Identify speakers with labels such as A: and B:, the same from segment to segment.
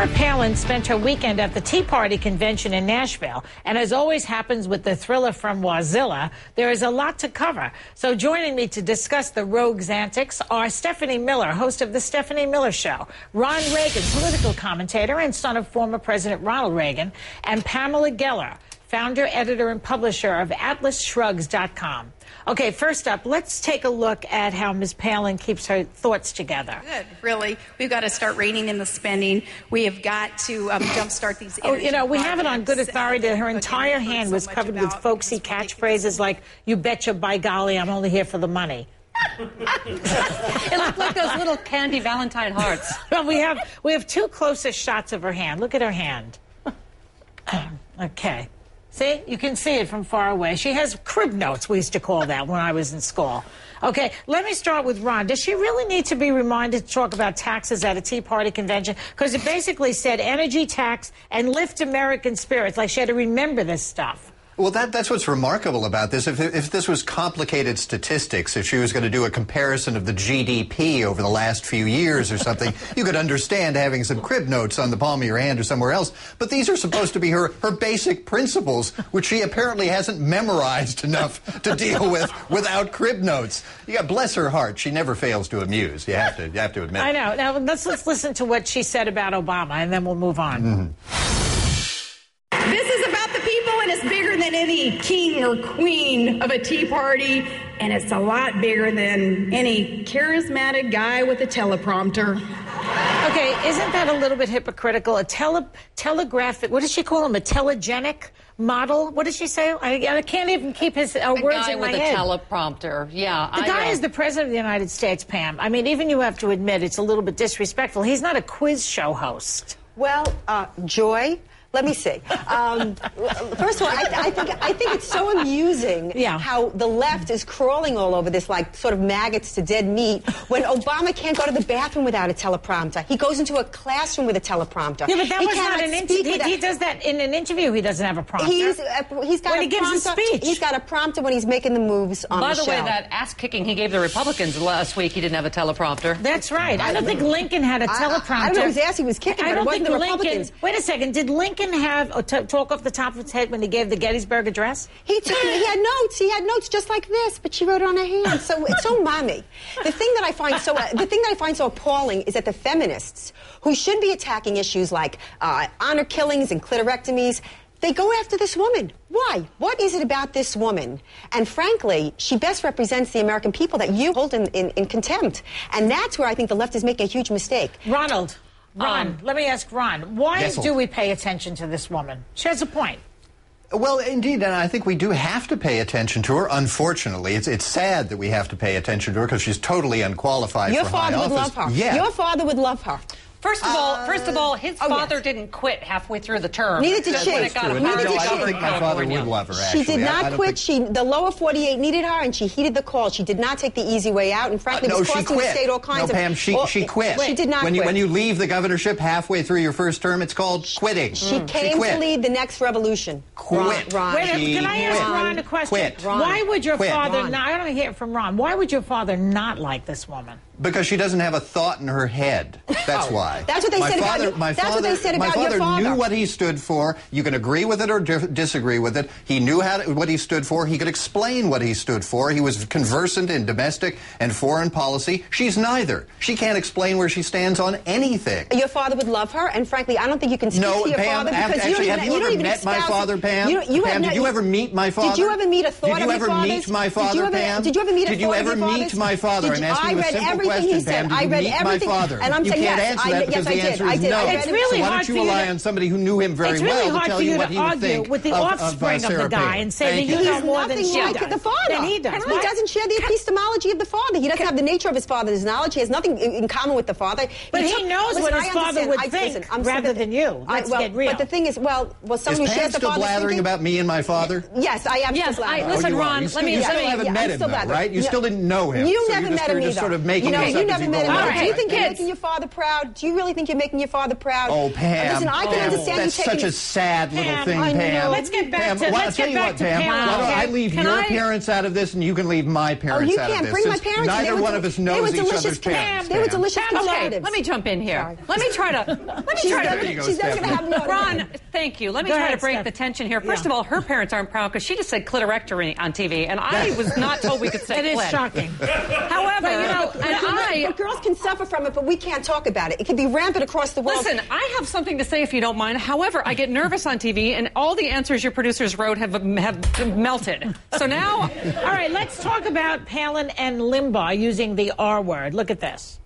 A: Sarah Palin spent her weekend at the Tea Party convention in Nashville. And as always happens with the thriller from Wazilla, there is a lot to cover. So joining me to discuss the rogue's antics are Stephanie Miller, host of The Stephanie Miller Show, Ron Reagan, political commentator and son of former President Ronald Reagan, and Pamela Geller, founder, editor, and publisher of AtlasShrugs.com. Okay, first up, let's take a look at how Ms. Palin keeps her thoughts together.
B: Good, really. We've got to start reining in the spending. We have got to jumpstart these energy
A: you know, we have it on good authority that her entire hand was covered with folksy catchphrases like, "You betcha, by golly, I'm only here for the money."
C: It looked like those little candy Valentine hearts.
A: Well, we have two closest shots of her hand. Look at her hand. Okay. See? You can see it from far away. She has crib notes, we used to call that when I was in school. Okay, let me start with Ron. Does she really need to be reminded to talk about taxes at a Tea Party convention? Because it basically said energy tax and lift American spirits. Like she had to remember this stuff.
D: Well, that's what's remarkable about this. If this was complicated statistics, if she was going to do a comparison of the GDP over the last few years or something, you could understand having some crib notes on the palm of your hand or somewhere else. But these are supposed to be her basic principles, which she apparently hasn't memorized enough to deal with without crib notes. Bless her heart, she never fails to amuse. You have to admit.
A: I know. Now let's listen to what she said about Obama, and then we'll move on.
D: Mm-hmm.
B: This is about the people, and it's bigger than any king or queen of a Tea Party, and it's a lot bigger than any charismatic guy with a teleprompter.
A: Okay, isn't that a little bit hypocritical? A telegraphic, what does she call him? A telegenic model? What did she say? I can't even keep his words in my head.
C: A guy with a teleprompter, yeah.
A: The guy is the President of the United States, Pam. I mean, even you have to admit it's a little bit disrespectful. He's not a quiz show host.
E: Well, Joy, let me see. First of all, I think it's so amusing how the left is crawling all over this like sort of maggots to dead meat when Obama can't go to the bathroom without a teleprompter. He goes into a classroom with a teleprompter.
A: Yeah, but that was not an interview. He does that in an interview. He doesn't have a prompter.
E: He's got
A: when
E: a
A: he
E: prompter.
A: gives a speech.
E: He's got a prompter when he's making the moves on the show.
C: By the way, that ass-kicking he gave the Republicans last week, he didn't have a teleprompter.
A: That's right. I don't think Lincoln had a teleprompter.
E: I don't know whose ass he was kicking, but it wasn't the Republicans.
A: Wait a second. Did Lincoln have a talk off the top of his head when he gave the Gettysburg Address?
E: He had notes. He had notes just like this, but she wrote it on her hand. So it's so mommy. The thing that I find so appalling is that the feminists, who should be attacking issues like honor killings and clitorectomies, they go after this woman. Why? What is it about this woman? And frankly, she best represents the American people that you hold in contempt. And that's where I think the left is making a huge mistake.
A: Ron, let me ask Ron, why do we pay attention to this woman? She has a point.
D: Well, indeed, and I think we do have to pay attention to her. Unfortunately, it's sad that we have to pay attention to her because she's totally unqualified for high office.
E: Your father would love her.
D: Yeah.
E: Your father would love her.
C: First of all, his father didn't quit halfway through the term.
E: Neither did she.
D: I don't think my father would love her, actually.
E: She did not quit. The lower 48 needed her, and she heeded the call. She did not take the easy way out, and frankly, it was costing the state all kinds of...
D: No, Pam, she quit.
E: She did not quit.
D: When you leave the governorship halfway through your first term, it's called quitting.
E: She came to lead the next revolution.
D: Quit.
E: Ron.
A: Can I ask Ron a question?
D: Quit.
A: Why would your father... I don't hear it from Ron. Why would your father not like this woman?
D: Because she doesn't have a thought in her head. That's why.
E: That's what they said about you. That's what they said about your father.
D: My father knew what he stood for. You can agree with it or disagree with it. He knew what he stood for. He could explain what he stood for. He was conversant in domestic and foreign policy. She's neither. She can't explain where she stands on anything.
E: Your father would love her, and frankly, I don't think you can speak to your father because
D: have you ever met my father, Pam? Pam, did you ever meet my father?
E: Did you ever meet a thought of your father's?
D: Did you ever meet my father, Pam?
E: Did you ever meet a thought of your father's?
D: Did you ever meet my father? And ask you a simple question, Pam. Did you meet my father?
E: And I'm saying
D: yes. You can't answer that because the answer is no.
A: It's really
D: why don't you rely on somebody who knew him very well to tell you what he would think
A: with the offspring of the guy and say that you know more than she does.
E: The father.
A: Than he does.
E: He doesn't share the epistemology of the father. He doesn't have the nature of his father's knowledge. He has nothing in common with the father.
A: But he knows what his father would think rather than you. Let's get real.
E: But the thing is, someone who shares the father's thinking... Is Pam still
D: blathering about me and my father?
E: Yes, I am still blathering.
C: Listen, Ron,
D: you still haven't met him, though, right? You still didn't know him.
E: You never met him either.
D: Just sort of making bringing this up
E: you
D: as
E: never
D: you
E: met
D: go
E: him.
D: along.
E: Do you think you're making your father proud? Do you really think you're making your father proud?
D: Oh, Pam.
E: Listen, I can understand
D: that's
E: you taking...
D: such a sad little
A: Pam,
D: thing,
E: I know.
D: Pam.
A: Let's get back
D: Pam,
A: to
D: I'll tell you what, Pam.
A: Pam.
D: Why don't I leave
C: Can
D: your
C: I-
D: parents out of this, and you can leave my parents
E: you
D: out of
E: can't.
D: this.
E: Bring my
D: since
E: parents.
D: Neither one of us knows each other's parents.
E: They were delicious
C: Okay,
E: conservatives.
C: let me jump in here.
E: Sorry.
C: Let me try to.
D: There you go,
E: She's never going to have more.
C: Ron, thank you. Let me
A: Go
C: try
A: ahead,
C: to break
A: Steph.
C: the tension here. First
A: Yeah.
C: of all, her parents aren't proud because she just said clitorectomy on TV, and I was not told we could say
A: It is
C: clit.
A: shocking.
C: However,
E: But girls can suffer from it, but we can't talk about it. It can be rampant across the world.
C: Listen, I have something to say if you don't mind. However, I get nervous on TV, and all the answers your producers wrote have melted. So now,
A: All right, let's talk about Palin and Limbaugh using the R word. Look at this.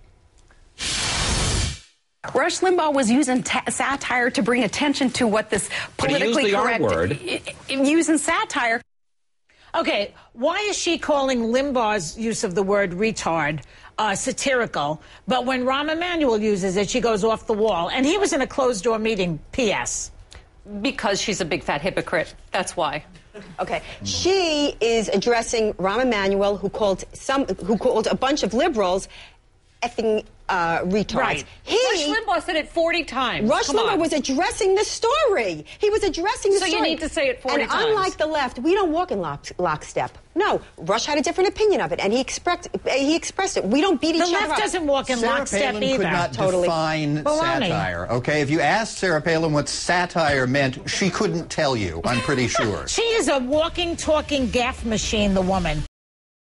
B: Rush Limbaugh was using satire to bring attention to what this politically
F: the R
B: correct...
F: word.
B: Using satire.
A: Okay, why is she calling Limbaugh's use of the word retard satirical, but when Rahm Emanuel uses it, she goes off the wall? And he was in a closed-door meeting, P.S.
C: because she's a big fat hypocrite, that's why.
E: Okay, she is addressing Rahm Emanuel, who called a bunch of liberals effing retards.
A: Right.
C: Rush Limbaugh said it 40 times.
E: Rush
C: Come
E: Limbaugh
C: on.
E: was addressing the story. He was addressing the
C: So
E: story.
C: you need to say it 40
E: and
C: times.
E: unlike the left, we don't walk in lockstep. No, Rush had a different opinion of it, and he expressed it. We don't beat
A: The
E: each other
A: left
E: up.
A: doesn't walk in
D: Sarah
A: lockstep
D: Palin
A: either.
D: could not
E: Totally.
D: define
A: Baloney.
D: satire, okay? If you asked Sarah Palin what satire meant, she couldn't tell you, I'm pretty sure.
A: She is a walking, talking gaffe machine, the woman.